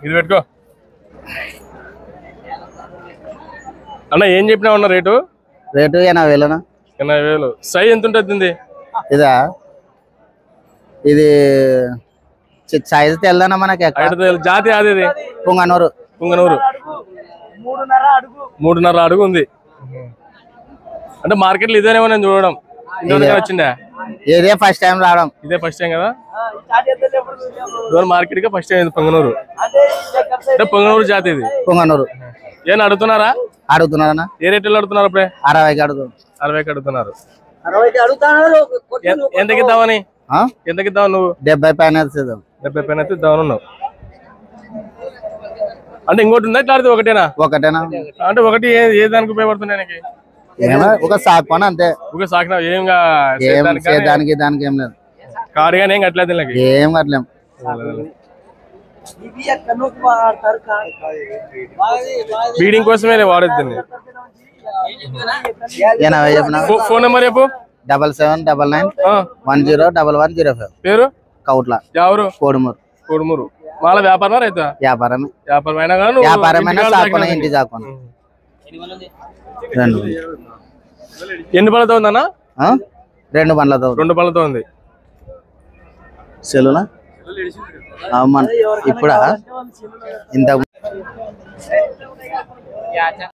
ఇది పెట్టుకో అన్న. ఏం చెప్పినా ఉన్నా రేటు? రేటు 80,000. 80,000. సైజ్ ఎంత ఉంటుంది? ఇదా ఇది సైజు తెల్లనా మనకి? జాతి అది పుంగనూరు. 3.5 అడుగు ఉంది. అంటే మార్కెట్లో ఇదేనేమో నేను చూడడం. వచ్చిందా? ఇదే ఫస్ట్ టైం రావడం. ఇదే ఫస్ట్ టైం కదా? మార్కెట్ గా ఫస్ట్ టైం పొంగనూరు. అంటే పొంగనూరు జాతి ఇది. పుంగనూరు. ఏం అడుగుతున్నారా? అడుగుతున్నారన్నా. ఏ రేట్లో అడుగుతున్నారు? అప్పుడే 60కి అడుగుతున్నారు. 60కి అడుగుతున్నారు. ఎంతకి ఇద్దామని? ఎంతకి ఇద్దావు నువ్వు? 70 పైన 70 పైన ఇద్దామని ఉన్నావు. అంటే ఇంకోటి ఉందా? ఇట్లా ఒకటేనా? ఒకటేనా? అంటే ఒకటి ఏ దానికి ఉపయోగపడుతున్నాయి? ఒక సాకు పని అంతే. ఒక సాకినా ఏం దానికి దానికి ఏం లేదు. కారు కానీ ఏం కట్టలేదు. ఏం కట్టలేం. బీడింగ్ కోసమే వాడద్దు. 80 చెప్పిన. ఫోన్ నెంబర్ చెప్పు. 7799101105. పేరు కౌట్ల. ఎవరు? కోడుమూరు. వాళ్ళ వ్యాపారం రైతా? వ్యాపారమే. వ్యాపారమైనా సాకునే, ఇంటి సాకునే. ఎన్ని పళ్ళతో ఉందన్నా? 2 పళ్ళతో. 2 పళ్ళతో ఉంది. సెలునా ఇప్పుడా ఇంత